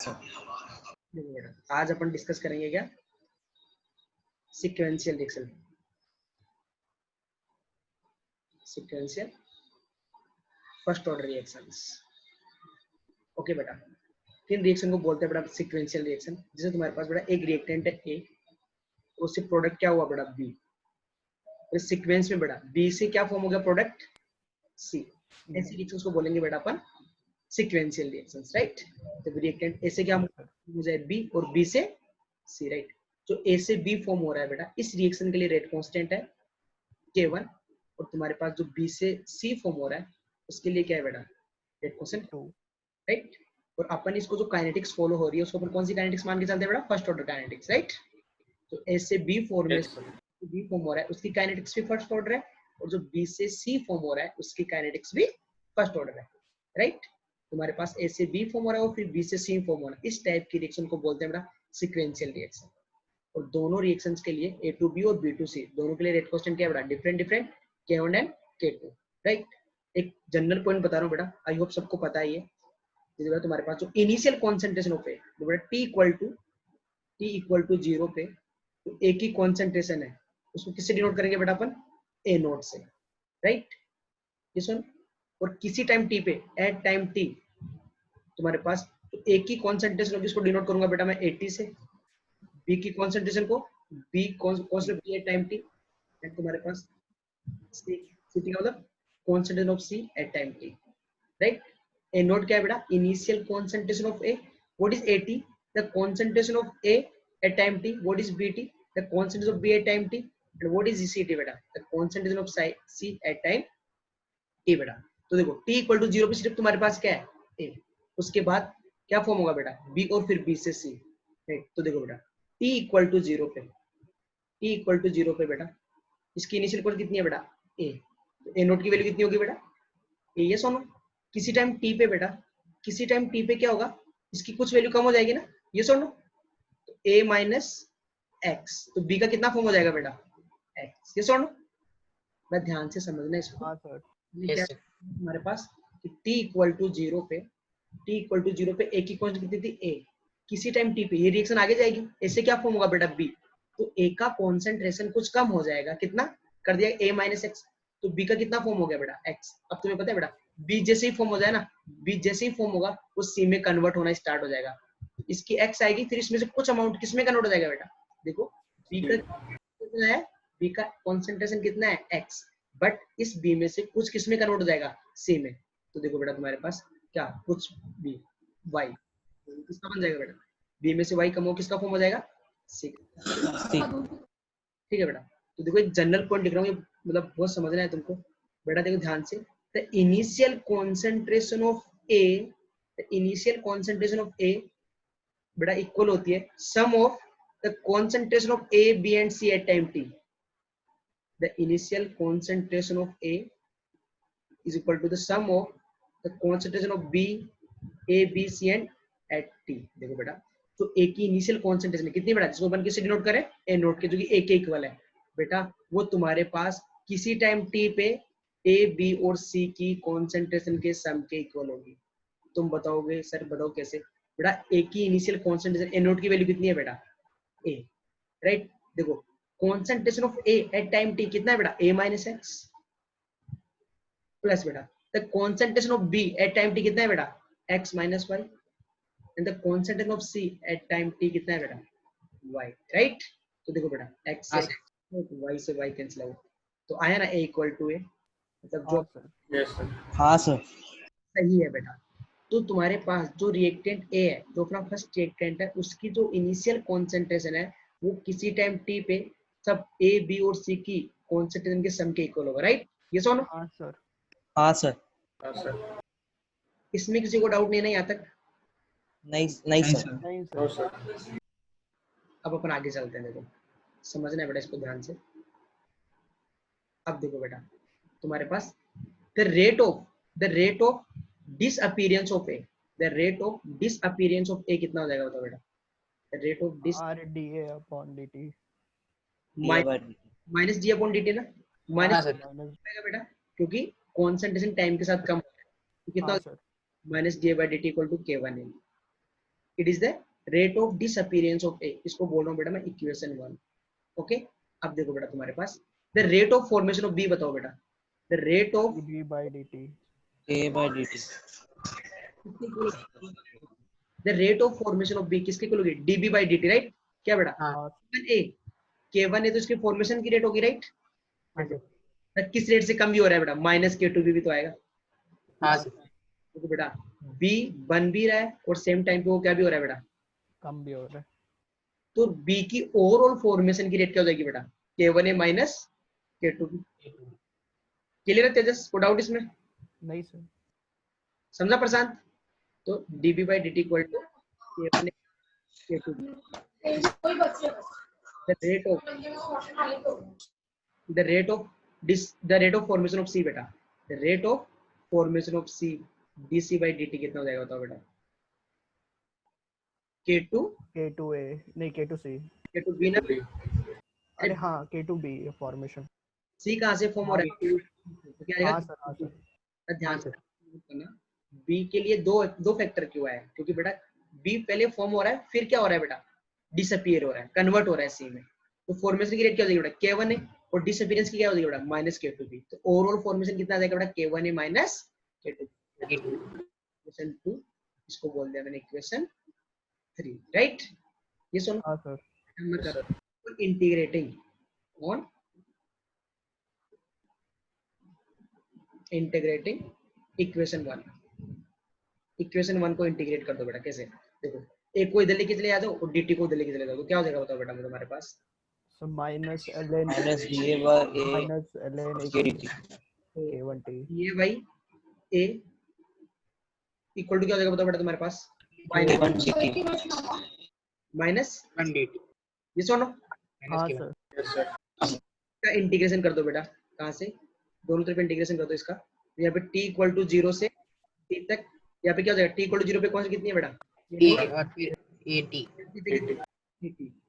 आज अपन डिस्कस करेंगे क्या sequential reaction. Sequential first order reactions. Okay बेटा, किन रिएक्शन को बोलते हैं बेटा सीक्वेंशियल रिएक्शन? जैसे तुम्हारे पास बेटा एक रिएक्टेंट है ए, उससे प्रोडक्ट क्या हुआ बेटा बी, तो सीक्वेंस में बेटा बी से क्या फॉर्म हो गया प्रोडक्ट सी। ऐसे रिएक्शंस को बोलेंगे बेटा अपन सीक्वेंशियल रिएक्शंस, राइट। तो रिएक्टेंट ए से क्या हो जाए बी और बी से सी, राइट। जो ए से बी फॉर्म हो रहा है बेटा इस रिएक्शन के लिए रेट कांस्टेंट है K1, और तुम्हारे पास जो B से C फॉर्म हो रहा है उसके लिए क्या है बेटा रेट कांस्टेंट 2, राइट। और अपन इसको जो काइनेटिक्स फॉलो हो रही है उसको अपन कौन सी काइनेटिक्स मान के चलते हैं बेटा? First order kinetics, right. तो A से B फॉर्म में B फॉर्म हो रहा है उसकी काइनेटिक्स भी फर्स्ट ऑर्डर है, और जो B से C फॉर्म हो रहा है उसकी काइनेटिक्स भी फर्स्ट ऑर्डर है, राइट। तुम्हारे पास A से B फॉर्म हो रहा है और फिर B से C फॉर्म हो रहा है, इस टाइप की रिएक्शन को बोलते हैं बेटा सीक्वेंशियल रिएक्शन। और दोनों रिएक्शंस के लिए A to B और B to C दोनों के लिए रेट कांस्टेंट क्या है बेटा? Different different K1 and K2, right. एक जनरल पॉइंट बता रहा हूँ बेटा, आई होप सबको पता ही है। जैसे बेटा तुम्हारे पास जो इनिशियल कॉन्सेंट्रेशन ऑफ ए बेटा T इक्वल टू 0 पे तो A की कॉन्सेंट्रेशन है उसको किससे डिनोट करेंगे बेटा अपन? A नोट से, राइट। ये सुन, और किसी टाइम T पे एट टाइम T तुम्हारे पास तो A की कॉन्सेंट्रेशन होगी उसको डिनोट करूंगा बेटा मैं 80 से, बी की कॉन्सेंट्रेशन को B constant B at time t, and तुम्हारे पास सी टी का मतलब concentration of C at time t, right. A nought क्या है बेटा? Initial concentration of A, what is A t? The concentration of A at time t, what is B t? The concentration of B at time t, and what is C t बेटा? The concentration of C at time t बेटा। तो देखो T equal to 0 पे सिर्फ तुम्हारे पास क्या है? ए, उसके बाद क्या फॉर्म होगा बेटा? बी और फिर बी से सी, राइट। तो देखो बेटा t इक्वल टू 0 पे, t इक्वल टू 0 पे बेटा इसकी इनिशियल कॉस्ट कितनी है बेटा? a, तो a नोट की वैल्यू कितनी होगी बेटा? a, ये सुनो किसी टाइम t पे बेटा, किसी टाइम t पे क्या होगा? इसकी कुछ वैल्यू कम हो जाएगी ना, ये सुनो, तो a माइनस एक्स, तो b का कितना फॉर्म हो जाएगा बेटा? x, ये सुनो मैं ध्यान से समझना इसको। हाँ सर, हमारे पास कि t इक्वल टू 0 पे, t इक्वल टू 0 पे a की कॉस्ट कितनी थी? a, किसी टाइम t पे ये रिएक्शन आगे जाएगी, ऐसे क्या फॉर्म होगा बेटा? b, तो a का कॉन्सेंट्रेशन कुछ कम हो जाएगा, कितना कर दिया? a माइनस एक्स, तो b का कितना फॉर्म हो गया बेटा? x। अब तुम्हें पता है बेटा b जैसे ही फॉर्म हो जाए ना, b जैसे ही फॉर्म होगा वो c में कन्वर्ट होना स्टार्ट हो जाएगा, इसकी x आएगी, फिर इसमें से कुछ अमाउंट किस में कन्वर्ट हो जाएगा बेटा? देखो b का कितना है, b का कॉन्सेंट्रेशन कितना है? x, बट इस b में से कुछ किस में कन्वर्ट हो जाएगा? c में। तो देखो बेटा तुम्हारे पास क्या कुछ b y किसका बन जाएगा बेटा? b में से y कम हो किसका फॉर्म हो जाएगा? c, ठीक है बेटा। तो देखो एक जनरल पॉइंट लिख रहा हूँ, मतलब बहुत समझना है तुमको बेटा। देखो ध्यान से, the initial concentration of A, the initial concentration of A बेटा इक्वल होती है sum of the concentration of A B and C at time t. The initial concentration of A is equal to the sum of the concentration of B, A, B, C and at T। देखो बेटा तो A की initial concentration कितनी बेटा, जिसको अपन किससे denote करें? A note के, जो कि A के इक्वल है बेटा, वो तुम्हारे पास किसी टाइम T पे A, B और C की कॉन्सेंट्रेशन के सम के इक्वल होगी। तुम बताओगे सर बताओ कैसे? बेटा A की इनिशियल कॉन्सेंट्रेशन A नोट की वैल्यू कितनी है बेटा? A, right. देखो concentration of A at time T कितना है बेटा? A माइनस एक्स प्लस बेटा the concentration of B at time t कितना है बेटा? x minus y, and the concentration of C at time t कितना है बेटा? y, right. तो देखो बेटा x से y से y कैंसिल आउट, तो आया ना a इक्वल टू a, मतलब जो हाँ सर सही है बेटा। तो तुम्हारे पास जो रिएक्टेंट a है, जो अपना फर्स्ट रिएक्टेंट है, उसकी जो इनिशियल कॉन्सेंट्रेशन है वो किसी टाइम t पे सब a b और c की कॉन्सेंट्रेशन के सम के इक्वल होगा, राइट। ये सुनो। हाँ सर हाँ सर इसमें किसी को डाउट नहीं है ना यहाँ तक? नहीं नहीं सर नहीं सर। अब अपन आगे चलते हैं, देखो समझना है बेटा इसको ध्यान से। अब देखो बेटा तुम्हारे पास the rate of disappearance of A, the rate of disappearance of A कितना हो जाएगा बताओ बेटा? The rate of dis RDA upon DT minus d upon d t ना, माइनस बेटा, क्योंकि कॉन्सेंट्रेशन टाइम के साथ कम हो रहा है, तो कितना? Minus d by d t equal to K1 है, it is the rate of disappearance of A, इसको बोल रहा हूँ बेटा मैं इक्वेशन 1। ओके, अब देखो बेटा तुम्हारे पास the rate of formation of B बताओ बेटा, the rate of dB by dt. A by dt. The rate of formation of B किसके इक्वल होगी, डीबी बाई dt, राइट? क्या बेटा, हाँ ए K1 है तो इसकी फॉर्मेशन की रेट होगी, राइट? हाँ सर, किस रेट से कम भी हो रहा है बेटा, माइनस K2B भी तो आएगा। हाँ सर, तो बेटा B बन भी रहा है और सेम टाइम पे वो क्या भी हो रहा है बेटा, कम भी हो रहा है। तो B की ओवरऑल फॉर्मेशन की रेट क्या हो जाएगी बेटा, K1A माइनस K2B। क्लियर है तेजस, को डाउट इसमें? नहीं सर, समझा प्रशांत? तो dB by dt equal to K1A K2B। the rate of the rate of formation of C बेटा, the rate of formation of C dC by dt कितना हो जाएगा बताओ बेटा, K2 K2A नहीं K2C, K2B ना, अरे हाँ K2B फॉर्मेशन। C कहाँ से फॉर्म हो रहा है, तो क्या हाँ आएगा, सर, हाँ सर, ध्यान से करना। B के लिए दो फैक्टर क्यों आया, क्योंकि बेटा B पहले फॉर्म हो रहा है, फिर क्या हो रहा है बेटा, डिसअपीयर हो रहा है, कन्वर्ट हो रहा है C में, तो फॉर्मेशन की रेट क्या हो जाएगी बेटा, K1 है, और डिसअपीयरेंस की क्या हो जाएगी बेटा, माइनस K2B। तो ओवरऑल फॉर्मेशन कितना आ जाएगा बेटा, K1A माइनस K2B। इक्वेशन 2 इसको बोल दिया मैंने इक्वेशन 3, राइट? ये सुनो, हाँ सर, मैं कर रहा हूं integrating on integrating equation 1। Equation 1 को इंटीग्रेट कर दो बेटा, कैसे, देखो एक को इधर लेके चले आ जाओ और dt को उधर लेके चले जाओ, तो क्या हो जाएगा बताओ बेटा मुझे, तुम्हारे पास so minus ln Minus dA by A minus ln K dt. K1T ये भाई a इक्वल टू क्या हो जाएगा बताओ बेटा तुम्हारे पास, K1 dt. माइनस, 1 dt, ये सुनो हाँ K1. सर, का इंटीग्रेशन कर दो बेटा, कहाँ से, दोनों तरफ इंटीग्रेशन कर दो इसका, तो यहाँ पे t इक्वल टू 0 से t तक, यहाँ पे क्या हो जाएगा, t इक्वल टू 0 पे कौन सी कितनी है बेटा, T और फिर AT,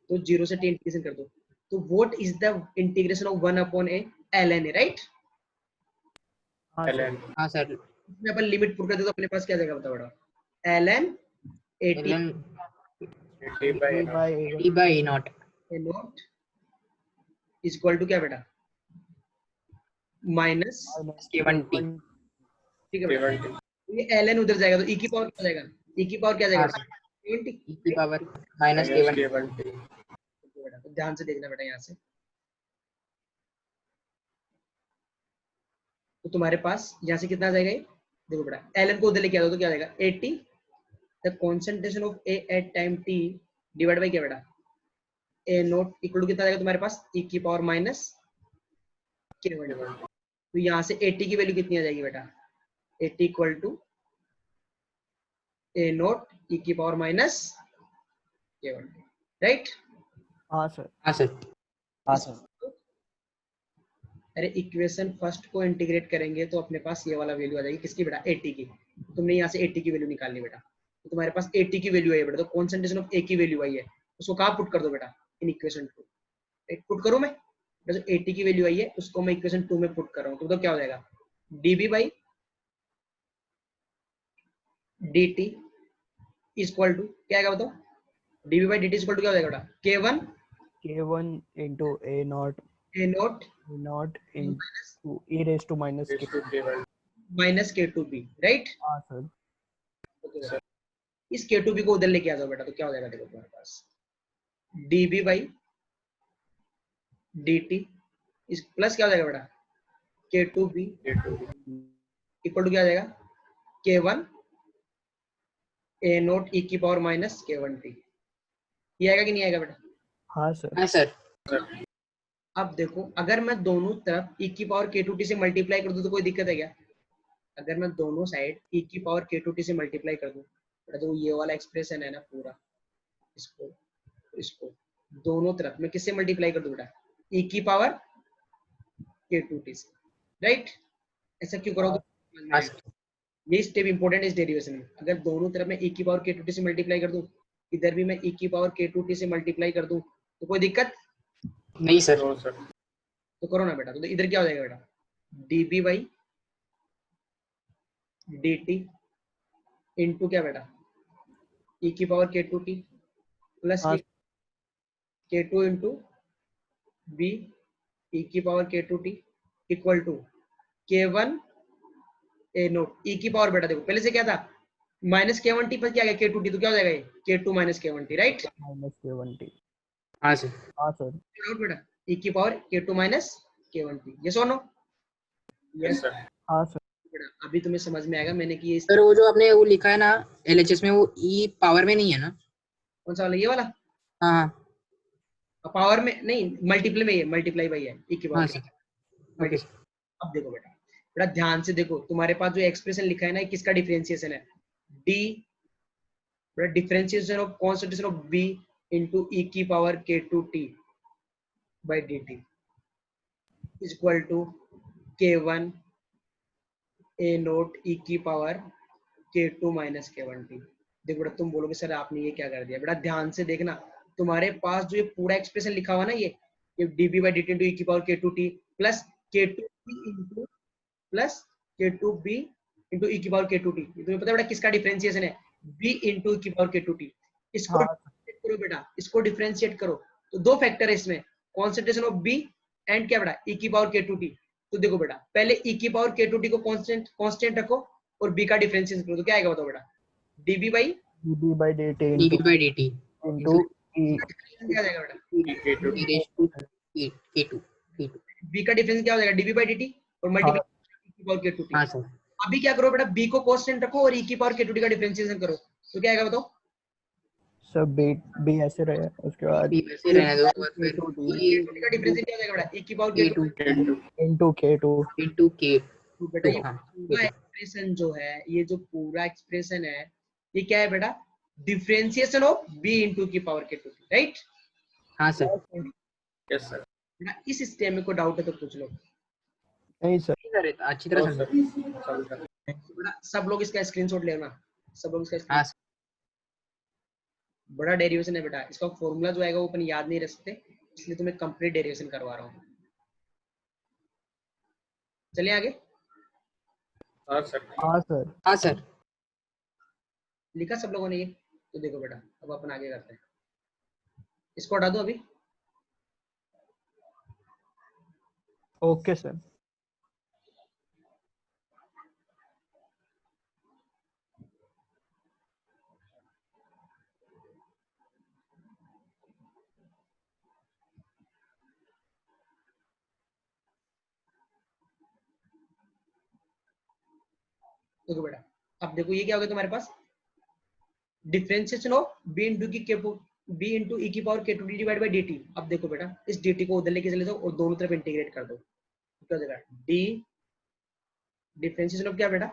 तो 0 से t इंटीग्रेशन कर दो, तो what is the integration of 1 upon a ln है, राइट? हाँ सर, हाँ सर, इसमें अपन लिमिट पुट कर दे तो अपने पास क्या आ जाएगा बताओ बेटा, ln at ln D by T by E naught, a naught is equal to क्या बेटा, माइनस, K1T, ठीक है बेटा, ये ln उधर जाएगा तो e की पावर क्या जाएगा, e की पावर क्या हाँ जाएगा, सर, 20। E की पावर माइनस K1, तो ध्यान से देखना बेटा यहाँ से, तो तुम्हारे पास यहाँ से कितना आ जाएगा ये, देखो बेटा ln को उधर लेके आ दो तो क्या आ जाएगा 80, the concentration of a at time t divide by क्या बेटा, a नॉट इक्वल टू कितना आ जाएगा तुम्हारे पास, e की पावर माइनस K1। तो यहाँ से 80 की वैल्यू कितनी आ जाएगी बेटा, 80 equal to a naught e की पावर माइनस K1, राइट? हाँ सर, हाँ सर, हाँ सर. अरे इक्वेशन फर्स्ट को इंटीग्रेट करेंगे तो अपने पास ये वाला वैल्यू आ जाएगी, किसकी बेटा, 80 की। तुमने यहाँ से 80 की वैल्यू निकालनी बेटा, तो तुम्हारे पास 80 की वैल्यू आई है बेटा, तो कॉन्सेंट्रेशन ऑफ ए की वैल्यू आई है, उसको कहाँ पुट कर दो बेटा, इन इक्वेशन 2 पुट करूँ मैं, जो 80 की वैल्यू आई है उसको मैं इक्वेशन 2 में पुट कर रहा हूँ, तो क्या हो जाएगा, dB by dt equal to क्या आएगा बताओ, dB by dt equal to क्या हो जाएगा बेटा, K1 K1 into A naught a not into e raised to minus K. Minus K2B, right? हाँ सर, इस K2B को उधर लेके आ जाओ बेटा, तो क्या हो जाएगा देखो तुम्हारे पास, dB बाई dt इस प्लस क्या हो जाएगा बेटा, K2B इक्वल टू क्या आ जाएगा, K1 a नॉट e की पावर माइनस K1t। ये आएगा कि नहीं आएगा बेटा? हाँ सर, हाँ सर, अब देखो अगर मैं दोनों तरफ e की पावर K2t से मल्टीप्लाई कर दूं तो कोई दिक्कत है क्या? अगर मैं दोनों साइड e की पावर K2t से मल्टीप्लाई कर दूं, तो ये वाला एक्सप्रेशन है ना पूरा, इसको दोनों तरफ मैं किससे मल्टीप्लाई कर दूं बेटा, e की पावर K2t से, राइट? ऐसा क्यों करोगे, हाँ सर, ये स्टेप इंपॉर्टेंट है इस डेरिवेशन में। अगर दोनों तरफ मैं e की पावर K2t से मल्टीप्लाई कर दूं, इधर भी मैं e की पावर K2t से मल्टीप्लाई कर दूं, तो कोई दिक्कत नहीं सर, तो करो ना बेटा, तो इधर क्या हो जाएगा बेटा, dB बाई dt इंटू क्या बेटा, e की पावर k2t प्लस हाँ k2 इंटू b e की power k2t equal to k1 a naught e की पावर, बेटा देखो पहले से क्या था माइनस k1t पर क्या आ गया k2t, तो क्या हो जाएगा ये k2 minus k1t, right? Minus k1t। हाँ सर। हाँ सर। डाउट बेटा, e की power k2 minus k1t, yes और नो? यस हाँ सर। बेटा, अभी तुम्हें समझ में आएगा मैंने कि ये सर वो जो आपने वो लिखा है ना LHS में, वो ई पावर में नहीं है ना? कौन सा वाला, ये वाला हाँ पावर में नहीं, मल्टीप्लाई में, ये मल्टीप्लाई बाई है e की हाँ पावर। सर। Okay sir. अब देखो बेटा, बेटा ध्यान से देखो, तुम्हारे पास जो एक्सप्रेशन लिखा है ना, ये किसका डिफरेंशिएशन है? d, बेटा differentiation of concentration of b into e की power k2t by dt is equal to k1 a naught e की पावर k2 माइनस k1t। देखो बेटा, तुम बोलोगे सर आपने ये क्या कर दिया, बेटा ध्यान से देखना, तुम्हारे पास जो ये पूरा एक्सप्रेशन लिखा हुआ ना, ये db by dt into e की power k2t plus k2b into plus k2b into e की पावर k2t, तुम्हें पता है बेटा किसका डिफरेंशिएशन है? b इंटू e की पावर k2t। इसको हाँ differentiate करो बेटा, इसको डिफरेंशिएट करो, तो दो फैक्टर है इसमें, कॉन्सेंट्रेशन ऑफ b एंड क्या बेटा e की पावर k2t। तो देखो बेटा, पहले e की पावर k2t को कांस्टेंट रखो और b का डिफरेंशिएशन करो, तो क्या आएगा बताओ बेटा? db by dB by dt dB into by dt into e क्या आ जाएगा बेटा? e raised to k2 b का डिफरेंस क्या हो जाएगा? db बाई dt और हाँ मल्टीप्लाई e की पावर k2t। हाँ सर। अभी क्या करो बेटा, b को कांस्टेंट रखो और e की पावर k2t का डिफरेंशिएशन करो, तो क्या आएगा बताओ? सब b ऐसे रहे, उसके बाद b वैसे रहने दो, और फिर e k2t का डिफरेंशिएशन क्या हो जाएगा बेटा? e की power k2 k2 into k2 into k2। तो बेटा ये हाँ पूरा एक्सप्रेशन जो है, ये जो पूरा एक्सप्रेशन है, ये क्या है बेटा? डिफरेंशिएशन ऑफ b इनटू की पावर k2t, राइट? हाँ सर। Yes sir. बेटा इस स्टेप में कोई डाउट है तो पूछ लो। नहीं सर। सर अच्छी तरह समझो। बेटा सब लोग इसका स्क्रीनशॉट लेना, सब लोग इसका हाँ screenshot। बड़ा डेरिवेशन है बेटा, इसका फॉर्मूला जो आएगा वो अपन याद नहीं रख सकते, इसलिए तुम्हें कंप्लीट डेरिवेशन करवा रहा हूँ। चलिए आगे। हाँ सर। हाँ सर। हाँ सर। लिखा सब लोगों ने ये? तो देखो बेटा, अब अपन आगे करते हैं, इसको हटा दो अभी। Okay sir. देखो बेटा, अब देखो ये क्या हो गया तुम्हारे पास? डिफरेंशिएशन ऑफ b इंटू की b इंटू e की power k2t divide by dt। अब देखो बेटा, इस dt को उधर लेके चले जाओ और दोनों तरफ इंटीग्रेट कर दो, तो क्या हो जाएगा? d डिफरेंशिएशन ऑफ क्या बेटा?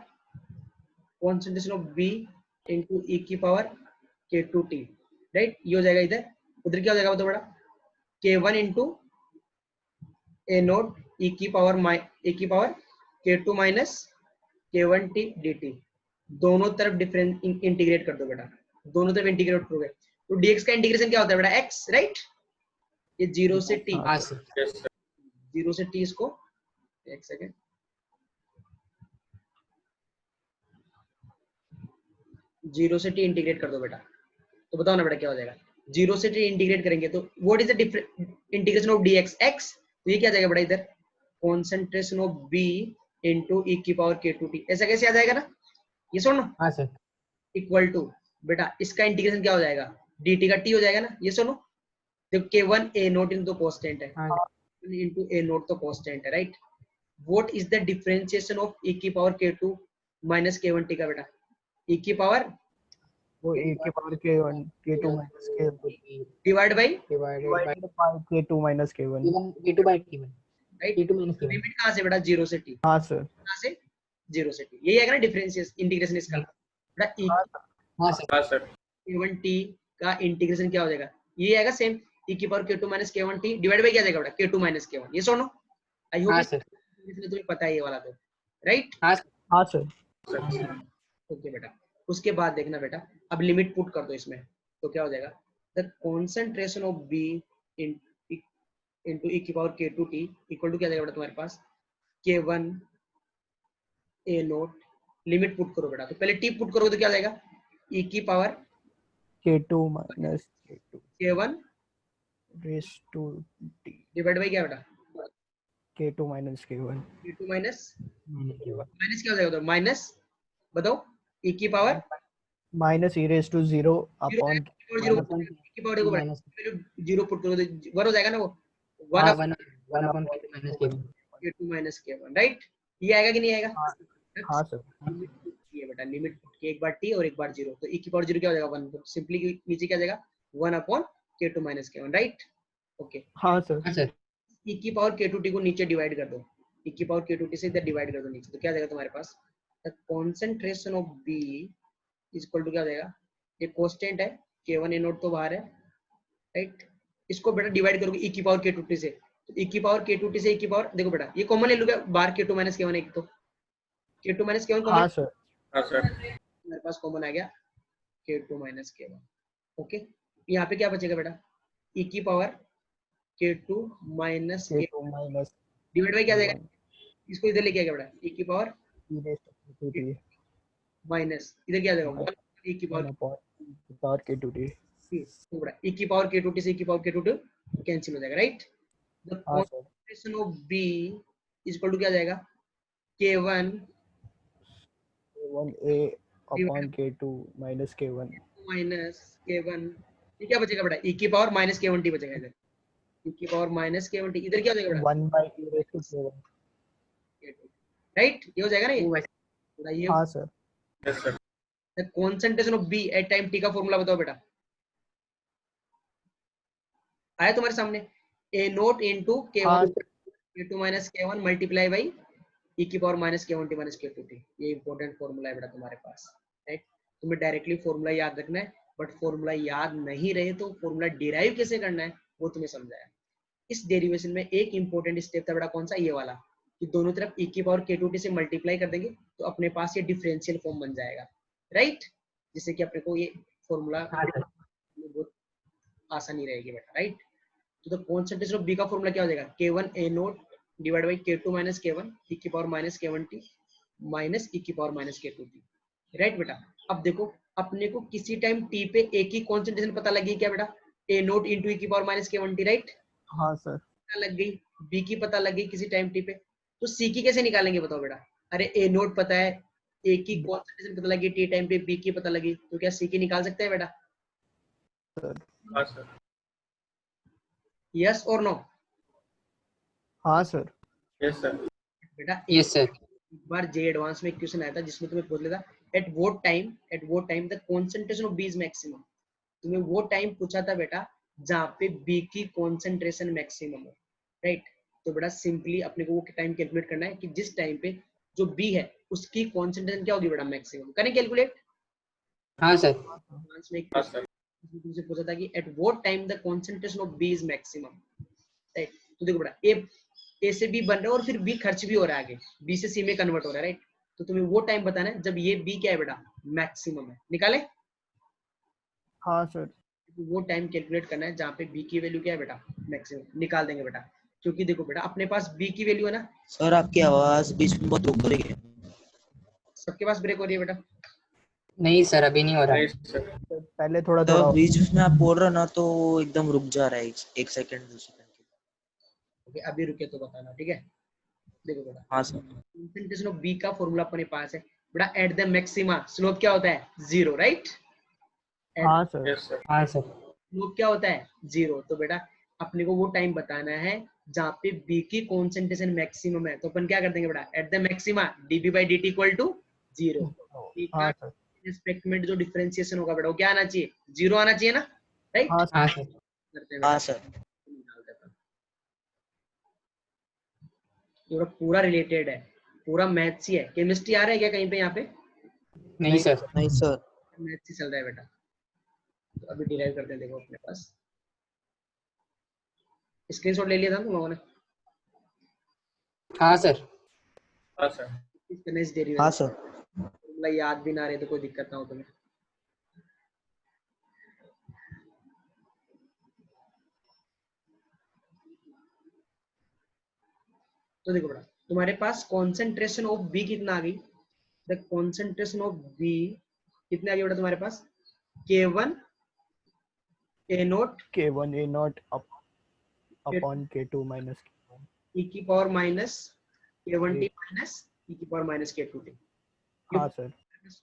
Concentration of b into e की पावर k2t, राइट? ये हो जाएगा इधर, उधर क्या हो जाएगा बताओ बेटा? k1 into a naught e की power k2 minus k1t dt, दोनों तरफ डिफरेंस इंटीग्रेट कर दो बेटा, दोनों तरफ इंटीग्रेट करोगे तो dx का इंटीग्रेशन क्या होता है बेटा? x, right? ये 0 से t, हाँ सर। Yes sir. 0 से t, इसको एक सेकेंड, 0 से t इंटीग्रेट कर दो बेटा, तो बताओ ना बेटा क्या हो जाएगा? 0 से t इंटीग्रेट करेंगे तो what is the integration of dx? x, तो ये क्या आ जाएगा बेटा इधर? Concentration of b into e की पावर k2t, ऐसा कैसे आ जाएगा ना? ये सुनो, हाँ सर। इक्वल टू बेटा इसका इंटीग्रेशन क्या हो जाएगा? dt का t हो जाएगा ना? ये सुनो, देखो k1 a note into constant है, हाँ इनटू a नोट तो कांस्टेंट है, right? What is the differentiation of e की पावर k2 माइनस k1t का बेटा? e की पावर वो a के power k1 k2 minus k1 divide by, divided by divided by k2 minus k1। k2 by k1 right? k2 minus k1। Limit कहां से बेटा? 0 से t, हाँ सर। कहां से? 0 से t, यही आएगा ना डिफरेंशिएशन इंटीग्रेशन इसका बेटा? e हाँ सर। हाँ सर। हाँ सर। k1t का इंटीग्रेशन क्या हो जाएगा? ये आएगा सेम, e की power k2 minus k1t divide by क्या जाएगा बेटा? k2 माइनस k1, ये सुनो, आई होप हाँ सर। इसलिए तुम्हें पता है ये वाला, तो राइट? हाँ सर। हाँ सर। ओके बेटा, उसके बाद देखना बेटा, अब लिमिट पुट कर दो इसमें, तो क्या हो जाएगा? The concentration of b into e की पावर k2t इक्वल टू क्या जाएगा बेटा तुम्हारे पास? k1 a note, limit put करो बेटा, तो पहले t पुट करोगे तो क्या जाएगा? e की power K2 minus K2 K1 raised to T. Divide by क्या बेटा, K2 minus K1. K2 minus K1. Minus क्या हो जाएगा, तो माइनस बताओ e की power Minus e raised to 0 upon और जीरो upon e की पावर देखो बेटा, minus वैल्यू जीरो पुट करो तो वन हो जाएगा ना, वो वन हाँ up one upon K2 minus K1. K2 minus K1, right. ये आएगा कि नहीं आएगा, हाँ सर, लिमिट पुट की है बेटा, लिमिट पुट की, एक बार t और एक बार जीरो, तो e की पावर जीरो क्या हो जाएगा, वन, तो सिंपली नीचे क्या आ जाएगा, one upon K2 minus K1, right. Okay, हाँ सर, हाँ सर, e की पावर K2t को नीचे डिवाइड कर दो, e की पावर K2t से इधर डिवाइड कर दो नीचे, तो क्या आ जाएगा तुम्हारे पास, the concentration of B is equal to क्या हो जाएगा, ये कांस्टेंट है, K1 A नोट तो बाहर है, राइट। इसको बेटा डिवाइड करोगे e की पावर K2t से, तो e की पावर K2t से e की पावर, देखो बेटा ये कॉमन ले लोगे बाहर, K2 माइनस K1 एक, तो K2 माइनस K1 कॉमन, हाँ सर, हाँ सर, मेरे पास कॉमन आ गया K2 माइनस K1, ओके। यहाँ पे क्या बचेगा बेटा, e की power K2 minus K K2 minus divide by क्या आ जाएगा, K1 इसको इधर लेके आ गया बेटा, e की power e raised to K2t minus इधर क्या आ जाएगा, वन e की 1 पावर, upon power K2t. तो बेटा e की पावर K2t से e की पावर K2t कैंसिल हो जाएगा, राइट। द हाँ sir, concentration of B is equal to क्या आ जाएगा, K1 K1A upon K2 minus K1. Minus K1, ये क्या बचेगा बेटा, e की पावर माइनस K1t बचेगा इधर, e की पावर माइनस K1t, इधर क्या हो जाएगा बेटा, 1 by e raised to K1. Right, ये हो जाएगा ना, ये वो वैसे बेटा ये हाँ sir, yes sir, the concentration of B at time t का फॉर्मूला बताओ बेटा, आया तुम्हारे सामने, A नोट इनटू हाँ K1 K2 minus K1 multiply by e की power minus K1t minus K2t, ये इंपॉर्टेंट फॉर्मूला है बेटा तुम्हारे पास, राइट। तुम्हें डायरेक्टली फॉर्मूला याद रखना है, बट फॉर्मूला याद नहीं रहे तो फॉर्मूला डिराइव कैसे करना है वो तुम्हें समझाया। इस डेरिवेशन में एक इंपॉर्टेंट स्टेप था बेटा, कौन सा, ये वाला, कि दोनों तरफ e की पावर K2t से मल्टीप्लाई कर देंगे तो अपने पास ये डिफरेंशियल फॉर्म बन जाएगा, राइट, जिससे कि अपने को ये फॉर्मूला हाँ सर, बहुत आसानी रहेगी बेटा, राइट। तो द कंसंट्रेशन ऑफ B का फॉर्मूला क्या हो जाएगा, K1 A note divide by K2 minus K1 e की power minus K1t minus e की पावर माइनस K2t, राइट बेटा। अब देखो अपने को किसी टाइम t पे a की कंसंट्रेशन पता लगी क्या बेटा, A नोट इंटू e की पावर माइनस K1t, राइट, हाँ सर, पता लग गई, B की पता लग गई किसी टाइम t पे, तो C की कैसे निकालेंगे बताओ बेटा, अरे A नोट पता है, A की कंसंट्रेशन पता लगी t टाइम पे, B की पता लगी, तो क्या C की निकाल सकते हैं बेटा, हाँ सर, यस और नो, हाँ सर, yes sir, बेटा यस सर, एक बार जे एडवांस में एक क्वेश्चन आया था जिसमें तुम्हें पूछ लेता at what time the concentration of B is maximum, तुम्हें वो टाइम पूछा था बेटा जहाँ पे बी की कंसंट्रेशन मैक्सिमम हो, राइट। तो बेटा सिंपली अपने को वो टाइम कैलकुलेट करना है कि जिस टाइम पे जो बी है उसकी कंसंट्रेशन क्या होगी बेटा, मैक्सिमम, करें कैलकुलेट। हाँ सर, एडवांस में एक हाँ क्वेश्चन सर, तुमसे पूछा था कि at what time the concentration of B is maximum, right. तो देखो बेटा ए से बी बन रहा है और फिर बी खर्च भी हो रहा है आगे, बी से सी में कन्वर्ट हो रहा है, राइट। तो तुम्हें वो टाइम बताना है जब ये बी क्या है बेटा, मैक्सिमम है, निकाले, हाँ सर, वो टाइम कैलकुलेट करना है जहाँ पे बी की वैल्यू क्या है बेटा, मैक्सिमम, निकाल देंगे बेटा। क्योंकि देखो बेटा अपने पास बी की वैल्यू है ना, सर आपकी आवाज बीच में बहुत रुक रही है। सबके पास ब्रेक हो रही है बेटा, नहीं सर अभी नहीं हो रहा, नहीं सर, पहले थोड़ा तो थोड़ा बीच में आप बोल रहे हो ना तो एकदम रुक जा रहा है, एक सेकंड 2 सेकंड के लिए। ओके अभी रुके तो बताना, ठीक है। देखो बेटा हाँ सर, कंसंट्रेशन ऑफ बी का फॉर्मूला अपने पास है बेटा, एट द मैक्सिमा स्लोप क्या होता है, जीरो, राइट, हाँ सर, yes sir, हाँ सर, स्लोप क्या होता है, जीरो। तो बेटा अपने को वो टाइम बताना है जहाँ पे बी की कॉन्सेंट्रेशन मैक्सिमम है, तो अपन क्या कर देंगे बेटा, at the maxima dB by dt equal to zero, B का हाँ सर, रिस्पेक्ट में जो डिफरेंशिएशन होगा बेटा वो क्या आना चाहिए, जीरो आना चाहिए ना, राइट। हाँ सर, हाँ सर, करते हैं हाँ बेटा, सर, निकाल देता हूं। ये बेटा पूरा रिलेटेड है, पूरा मैथ्स ही है, केमिस्ट्री आ रहा है क्या कहीं पे यहाँ पे, नहीं सर, नहीं सर, मैथ्स ही चल रहा है बेटा। तो अभी डिराइव करते हैं, देखो अपने पास स्क्रीनशॉट ले लिया था तुम लोगों ने, हाँ सर, हाँ सर, इस डेरिवेशन हाँ सर, फॉर्मूला याद भी ना रहे तो कोई दिक्कत ना हो तुम्हें। तो देखो बेटा तुम्हारे पास कॉन्सेंट्रेशन ऑफ बी कितना आ गई, द कॉन्सेंट्रेशन ऑफ बी कितने आ गई बेटा तुम्हारे पास, K1 a note K1 A naught upon K2 minus K1. ई की पावर माइनस k1t एक। माइनस ई की पावर माइनस k2t। हाँ सर।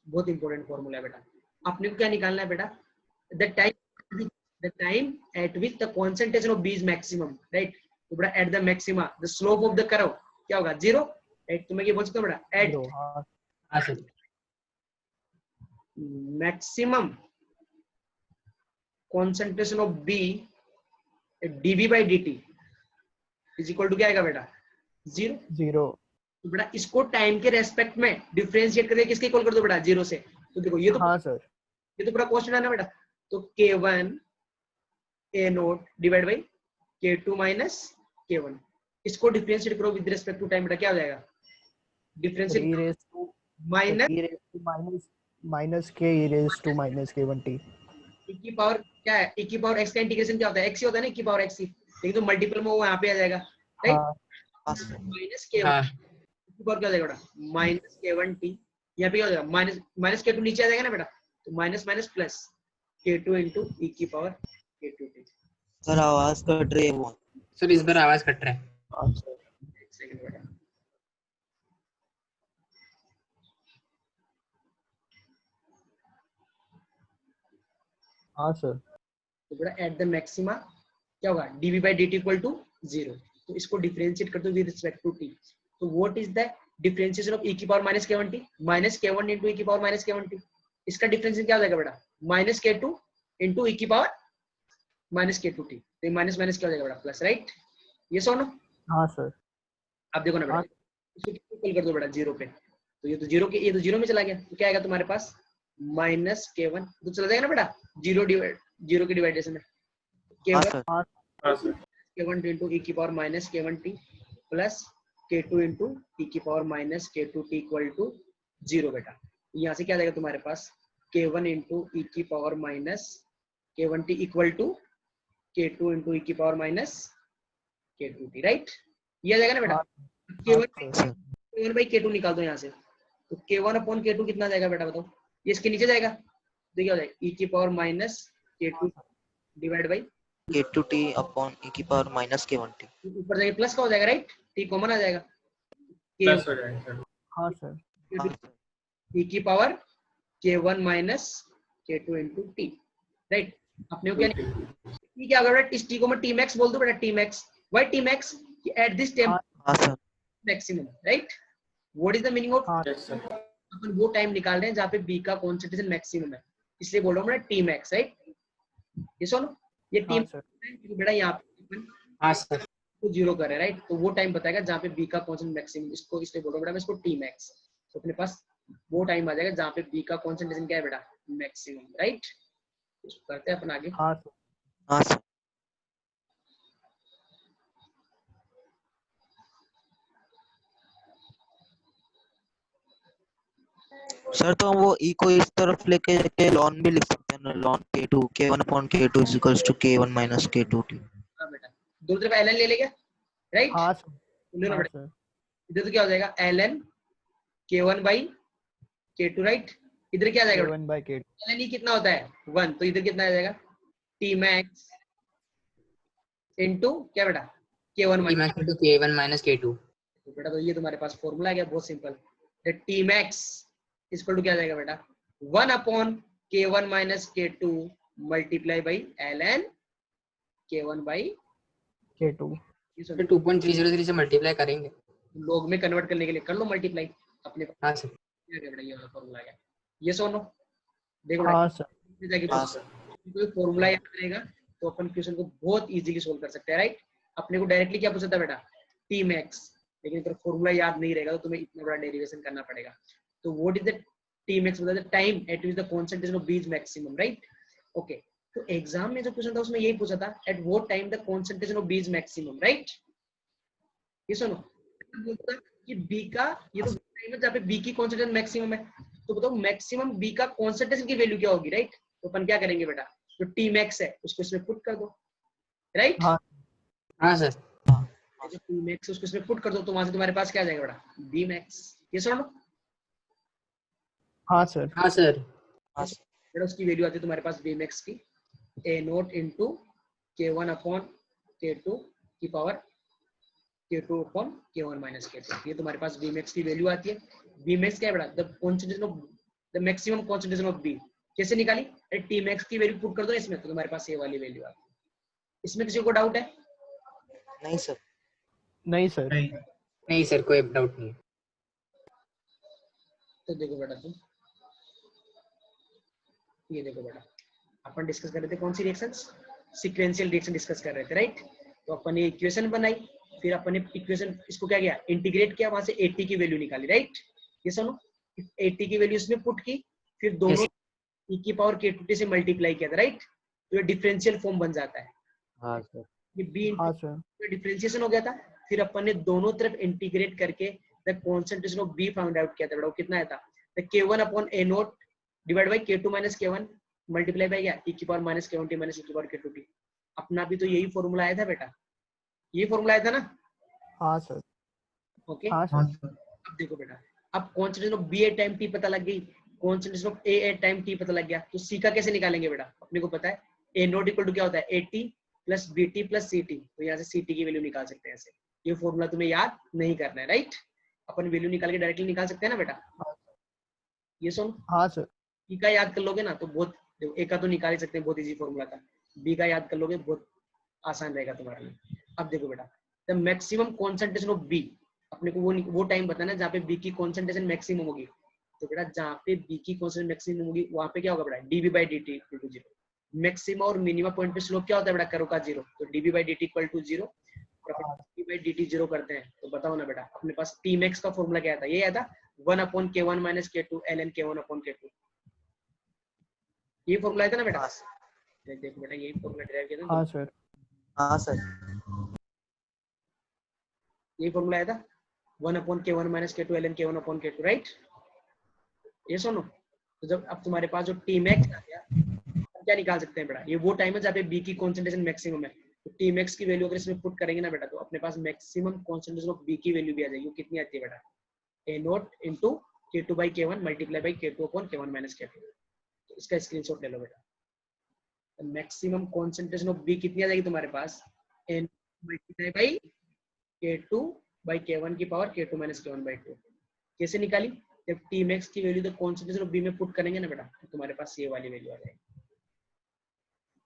बहुत इंपॉर्टेंट फॉर्मूला है बेटा। आपने को क्या निकालना है बेटा? The time at which the concentration of B is maximum, right? तो बेटा at the maxima the slope of the curve क्या होगा? 0। राइट, तो मैं ये बोल सकता हूँ बेटा एट Zero, हाँ हाँ sir. Maximum concentration of B dv by dt is equal to क्या आएगा बेटा? 0। 0। तो बेटा इसको टाइम के रेस्पेक्ट में डिफरेंशिएट करके किसके इक्वल कर दो बेटा? 0 से। तो देखो ये तो हाँ सर। ये तो पूरा क्वेश्चन है ना बेटा। तो k1 a note divide by k2 minus k1, इसको डिफरेंशिएट करो विद रिस्पेक्ट टू टाइम बेटा, क्या हो जाएगा? E differentiate raised to minus E raised to minus K E raised to minus K1t. e की पावर क्या है? e की पावर x का इंटीग्रेशन क्या होता है? x ही होता है ना, e की पावर x ही, लेकिन तो मल्टीपल में वो यहाँ पे आ जाएगा, राइट? हाँ हाँ सर। माइनस k1 हाँ की पावर क्या हो जाएगा बेटा? Minus k1t। यहाँ पे क्या हो जाएगा? माइनस k2 नीचे आ जाएगा ना बेटा, तो minus minus plus k2 into e की पावर k2t। सर आवाज कट रही है बहुत। सर, इस बार आवाज कट रहा है। हाँ सर। एक सेकंड बेटा। हाँ सर। तो बेटा एट द मैक्सिमा क्या होगा? dv by dt equal to 0। तो इसको डिफरेंशिएट कर दो विद रिस्पेक्ट टू t। तो what is the differentiation of e की power minus k1t minus k1 into e की पावर माइनस k1t? इसका डिफरेंशिएशन क्या हो जाएगा बेटा? माइनस k2 इंटू e की पावर माइनस k2t। तो माइनस माइनस क्या हो जाएगा बेटा? Plus, right? ये सुनो, हाँ सर। आप देखो ना बेटा, हाँ। इसको इक्वल कर दो बेटा 0 पे। तो ये तो 0 के, ये तो 0 में चला गया, तो क्या आएगा तुम्हारे पास? माइनस k1 तो चला जाएगा ना बेटा 0 के डिवाइडेशन में। हाँ k1 सर। हाँ सर। k1 इंटू ई की power minus k1t plus k2 into e की power minus k2t equal to 0 बेटा। यहाँ से क्या जाएगा तुम्हारे पास? k1 इंटू ई की power minus k1t equal to k2 into e की पावर माइनस k2t, राइट? ये आ जाएगा ना बेटा। k1 बाई k2 निकाल दो यहाँ से, तो k1 अपॉन k2 कितना जाएगा बेटा बताओ? ये इसके नीचे जाएगा, तो क्या हो जाएगा? e की power minus k2 divide by K2t upon e की पावर माइनस K1t। ऊपर जाएगा प्लस का हो जाएगा, राइट? t कॉमन आ जाएगा, प्लस हो जाएगा सर। हाँ सर। हाँ सर। e की power k1 minus k2 into t, right? अपने को क्या t क्या होगा बेटा? इस t को मैं t max बोल दूं बेटा, t max। Why t max? At this time हाँ sir. Maximum, right? What is the meaning of? हाँ यस सर। अपन वो टाइम निकाल रहे हैं जहाँ पे b का कॉन्सेंट्रेशन मैक्सिमम है, इसलिए बोल रहा हूँ मैं t max, राइट? ये सुनो, ये t हाँ सर। बेटा यहाँ पे अपन हाँ सर। को 0 कर रहे हैं, राइट? तो वो टाइम बताएगा जहाँ पे b का कॉन्सेंट्रेशन मैक्सिमम, इसको इसलिए बोल रहा हूँ बेटा मैं इसको t max। तो अपने पास वो टाइम आ जाएगा जहाँ पे b का कॉन्सेंट्रेशन क्या है बेटा? Maximum, right? इसको करते हैं अपन आगे। हाँ सर। हाँ सर। सर तो हम वो e को इस तरफ लेके जाके ln भी लिख सकते हैं ना, ln k2 k1 upon k2 is equals to k1 minus k2t। हाँ बेटा, दोनों तरफ ln ले लेंगे, राइट? हाँ सर। लो ना हाँ बेटा, सर। इधर तो क्या हो जाएगा? ln k1 by k2, right? इधर क्या आ जाएगा बेटा? K1 by K2. ln e कितना होता है? 1, तो इधर कितना आ जाएगा? t max इनटू क्या बेटा? k1 T minus. max into K1 minus K2। तो बेटा तो ये तुम्हारे पास फॉर्मूला आ गया, बहुत simple. t max equal to क्या आ जाएगा बेटा? 1 upon k1 minus k2 multiply by ln k1 by K2. ये फिर सुनो, 2.303 से मल्टीप्लाई करेंगे। लोग में कन्वर्ट करने के लिए कर लो मल्टीप्लाई, अपने पास हाँ सर। क्या गया बेटा? ये वाला फॉर्मूला आ गया। ये सुनो, देखो बेटा, हाँ सर। जाके हाँ सर। कोई फॉर्मूला याद रहेगा तो अपन क्वेश्चन को बहुत इजीली सोल्व कर सकते हैं, राइट? अपने को डायरेक्टली क्या पूछा था बेटा? t max, लेकिन अगर फॉर्मूला याद नहीं रहेगा तो तुम्हें इतना बड़ा डेरिवेशन करना पड़ेगा। तो what is the t max? मतलब the time at which the concentration of B is maximum, right? Okay, तो एग्जाम में जो क्वेश्चन था उसमें यही पूछा था, eight what time the concentration of B is maximum, right? ये सुनो, बोलता कि B का ये तो टाइम है जहाँ पे B की कंसंट्रेशन मैक्सिमम है, तो बताओ मैक्सिमम B का कंसंट्रेशन की वैल्यू क्या होगी, राइट? तो अपन क्या करेंगे बेटा? जो t max है उसको इसमें पुट कर दो, राइट? हाँ। हाँ सर। जो t max उसको इसमें पुट कर दो, तो वहां से तुम्हारे पास क्या आ जाएगा बेटा? b max। ये सुनो हाँ सर। हाँ सर। हाँ सर। बेटा, उसकी वैल्यू आती है तुम्हारे पास b max की ए note into K1 upon K2 की power K2 upon K1 minus K2। ये तुम्हारे पास Vmax की वैल्यू आती है। Vmax क्या है बेटा? The concentration of the maximum concentration of B। कैसे निकाली? Tmax की वैल्यू पुट कर दो इसमें, तो तुम्हारे पास ये वाली वैल्यू आती है। इसमें किसी को डाउट है? नहीं सर। नहीं सर। नहीं सर, कोई डाउट नहीं। तो देखो बेटा तुम, ये देखो बेटा, अपन डिस्कस कर रहे थे कौन सी रिएक्शंस? सीक्वेंशियल रिएक्शन डिस्कस कर रहे थे, राइट? तो अपन ने इक्वेशन बनाई, फिर अपन ने इक्वेशन इसको क्या किया? इंटीग्रेट किया, वहां से 80 की वैल्यू निकाली, राइट? ये सुनो, 80 की वैल्यू इसमें पुट की, फिर दोनों e की पावर k2t से मल्टीप्लाई किया था, राइट? तो ये डिफरेंशियल फॉर्म बन जाता है। हाँ सर। ये b हाँ सर। डिफरेंशिएशन हो गया था। फिर अपन ने दोनों तरफ इंटीग्रेट करके the concentration of b find out किया था बेटा। वो कितना आया था? The k1 upon a not divide by k2 minus k1 multiply by क्या? e की power minus k1t minus e की पावर k2t। अपना भी तो यही फॉर्मूला आया था बेटा, ये फॉर्मूला आया था ना? हाँ सर। ओके, हाँ सर। अब देखो बेटा, अब concentration of b at time t पता लग गई, concentration of a at time t पता लग गया, तो c का कैसे निकालेंगे बेटा? अपने को पता है a नॉट इक्वल टू क्या होता है? at plus bt plus ct। तो यहाँ से ct की वैल्यू निकाल सकते हैं ऐसे। ये फॉर्मूला तुम्हें याद नहीं करना है, राइट? अपन वैल्यू निकाल के डायरेक्टली निकाल सकते हैं ना बेटा? ये सुन, हाँ सर। e का याद कर लोगे ना तो बहुत, देखो a का तो निकाल ही सकते हैं, बहुत इजी फॉर्मूला था। b का याद कर लोगे, बहुत आसान रहेगा तुम्हारे लिए। अब देखो बेटा, the maximum concentration of b, अपने को वो टाइम बताना जहाँ पे b की कॉन्सेंट्रेशन मैक्सिमम होगी। तो बेटा जहाँ पे b की कॉन्सेंट्रेशन मैक्सिमम होगी वहां पे क्या होगा बेटा? dv by dt equal to 0। Maximum और मिनिमम पॉइंट पे स्लोप क्या होता है बेटा? कर्व का 0। तो dv by dt equal to 0। dv by dt 0 करते हैं तो बताओ ना बेटा, अपने पास Tmax का फॉर्मूला क्या था? ये आया था 1 upon k1 minus k2 ln k1 upon k2। ये फॉर्मूला आया था ना बेटा? देखो बेटा, यही फॉर्मूला डिराइव किया था। हाँ सर। हाँ सर। यही फॉर्मूला आया था 1 upon k1 minus k2 ln k1 upon k2, right? ये सुनो, तो जब अब तुम्हारे पास जो Tmax आ गया, क्या निकाल सकते हैं बेटा? ये वो टाइम है जहाँ पे b की कॉन्सेंट्रेशन मैक्सिमम है। तो Tmax की वैल्यू अगर इसमें पुट करेंगे ना बेटा, तो अपने पास मैक्सिमम कॉन्सेंट्रेशन ऑफ b की वैल्यू भी आ जाएगी। वो कितनी आती है बेटा? a not into k2 by k1 multiply by k2 upon k1 minus k2। तो इसका स्क्रीनशॉट ले लो बेटा। मैक्सिमम कॉन्सेंट्रेशन ऑफ b कितनी आ जाएगी तुम्हारे पास? a multiply by k2 by k1 की power k2 minus k1 by 2। कैसे निकाली? जब Tmax की value the concentration of b में पुट करेंगे ना बेटा, तो तुम्हारे पास ये वाली वैल्यू आ जाएगी।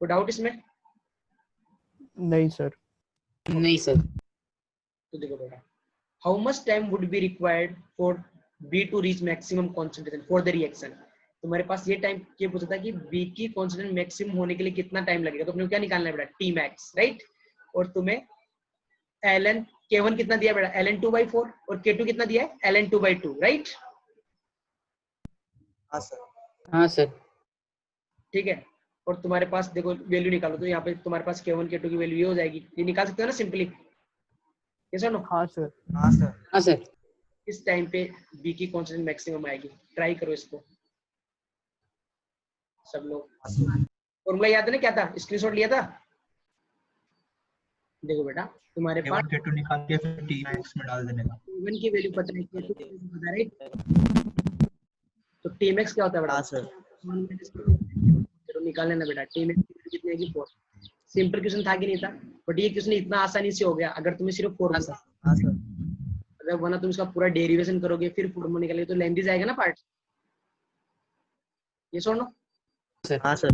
कोई डाउट इसमें? नहीं सर। नहीं सर। तो देखो बेटा, how much time would be required for b to reach maximum concentration for the reaction? तुम्हारे पास ये टाइम ये पूछा था कि b की कॉन्सेंट्रेशन मैक्सिमम होने के लिए कितना टाइम लगेगा। तो अपने को क्या निकालना है बेटा? Tmax, right? और तुम्हें ln k1 कितना दिया बेटा? ln 2/4 और k2 कितना दिया है? ln 2/2, right? हाँ सर। हाँ सर। ठीक है, और तुम्हारे पास देखो वैल्यू निकालो, तो यहाँ पे तुम्हारे पास k1 k2 की वैल्यू ये हो जाएगी। ये निकाल सकते हो ना सिंपली? ये सुनो, हाँ सर। हाँ सर। हाँ सर। इस टाइम पे b की कॉन्सेंट्रेशन मैक्सिमम आएगी। ट्राई करो इसको सब लोग। फॉर्मूला याद है ना क्या था? स्क्रीनशॉट लिया था? देखो बेटा, तुम्हारे पास K1 K2 निकाल के फिर Tmax में डाल देने का। k1 की वैल्यू पता है, k2 की वैल्यू पता है, राइट? तो Tmax क्या होता है बेटा? हाँ सर। चलो निकाल लेना बेटा। Tmax की वैल्यू कितनी आएगी? 4। सिंपल क्वेश्चन था कि नहीं था? बट ये क्वेश्चन इतना आसानी से हो गया अगर तुम्हें सिर्फ फॉर्मूला, हाँ सर। अगर वरना तुम इसका पूरा डेरिवेशन करोगे फिर फॉर्मूला निकालोगे तो लेंथी जाएगा ना पार्ट। ये सुनो, हाँ सर।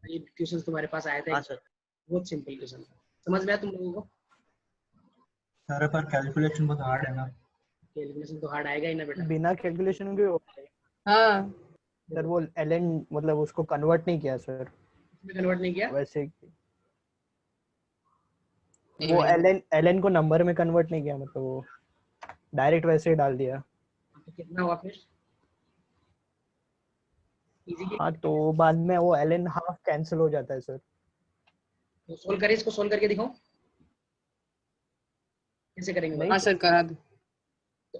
ये क्वेश्चन तुम्हारे पास आया था, हाँ सर। बहुत सिंपल क्वेश्चन था। समझ में आया तुम लोगों को? सर पर कैलकुलेशन बहुत हार्ड है ना। कैलकुलेशन तो हार्ड आएगा ही ना बेटा। बिना कैलकुलेशन के हाँ सर वो ln मतलब उसको कन्वर्ट नहीं किया सर, इसमें कन्वर्ट नहीं किया? वैसे वो ln को नंबर में कन्वर्ट नहीं किया, मतलब वो डायरेक्ट वैसे ही डाल दिया। तो कितना हुआ फिर? इजी। हाँ तो बाद में वो ln हाफ कैंसिल हो जाता है सर। तो सोल्व करें, इसको सोल्व करके दिखाओ कैसे करेंगे। नहीं हाँ सर, करा दो। तो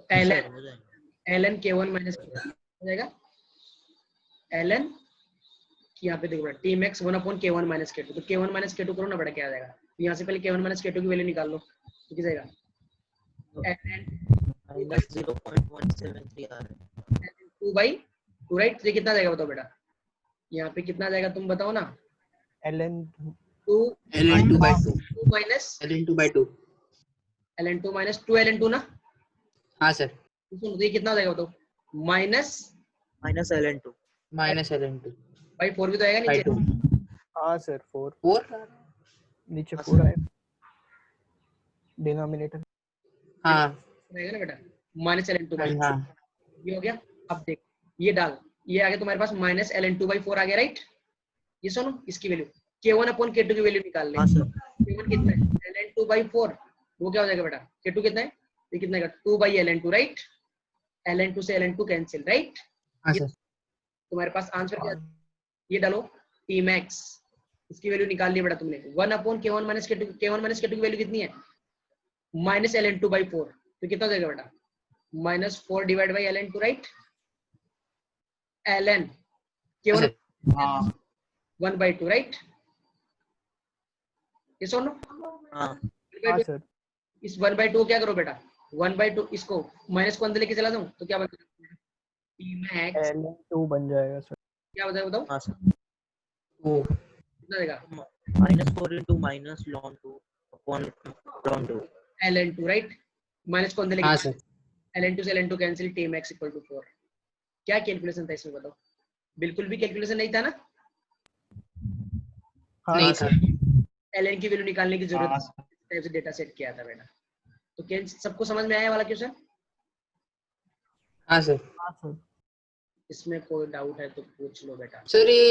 ln k1 माइनस हो जाएगा ln कि यहाँ पे देखो बेटा Tmax 1 upon k1 minus k2। तो k1 माइनस k2 करो ना बेटा, क्या आ जाएगा? तो यहाँ से पहले k1 माइनस k2 की वैल्यू निकाल लो, तो क्या जाएगा? ln -0.173 आ रहा है। 2/2, राइट? तो ये कितना जाएगा बताओ बेटा? यहाँ पे कितना जाएगा तुम बताओ ना? ln 2 ln2 by 2 minus ln2 by 2 ln2 minus 2 ln2 ना, हाँ सर सुनो तो ये कितना हो जाएगा बताओ, minus minus ln2 minus ln2 by 4 भी तो आएगा by नीचे, 2 हाँ सर 4 4 नीचे हाँ, 4 आए डिनोमिनेटर। हाँ रहेगा ना बेटा, माइनस ln2 बाई, हाँ ये हो गया। अब देख ये डाल, ये आ गया तुम्हारे पास माइनस ln2 बाई 4 आ गया, राइट। ये सुनो इसकी वैल्यू k1 अपॉन k2 की वैल्यू निकाल ले। हाँ सर k1 कितना है, ln2 बाई 4, वो क्या हो जाएगा बेटा, k2 कितना है, ये कितना है 2 बाई ln2, राइट। ln2 से ln2 कैंसिल, राइट। हाँ ये सर तुम्हारे पास आंसर क्या, ये डालो t max, इसकी वैल्यू निकाल ली बेटा तुमने, 1 upon k1 minus k2, k1 minus k2 की वैल्यू कितनी है, माइनस ln2 बाई 4, तो कितना हो जाएगा बेटा, minus 4 divide by ln2, right. ln हाँ k1 सर हाँ 1 बाई 2, राइट। ये सुनो हाँ हाँ सर इस 1 बाई 2 क्या करो बेटा, 1 बाई 2 इसको माइनस को अंदर लेके चला जाऊं तो क्या बनेगा, t max ln 2 बन जाएगा सर। क्या बताओ बताओ हाँ सर ओ कितना देगा, minus 4 into minus ln 2 upon ln 2 ln2, right. Minus को अंदर लेके हाँ सर ln2 से ln2 cancel, t max equal to 4। क्या कैलकुलेशन था इसमें बताओ, बिल्कुल भी कैलकुलेशन नहीं था ना, हाँ नहीं सर था ln की वैल्यू निकालने की जरूरत हाँ है, इस टाइप से डेटा सेट किया था बेटा। तो क्या सबको समझ में आया वाला क्वेश्चन, हाँ सर हाँ सर इसमें कोई डाउट है तो पूछ लो बेटा। सर ये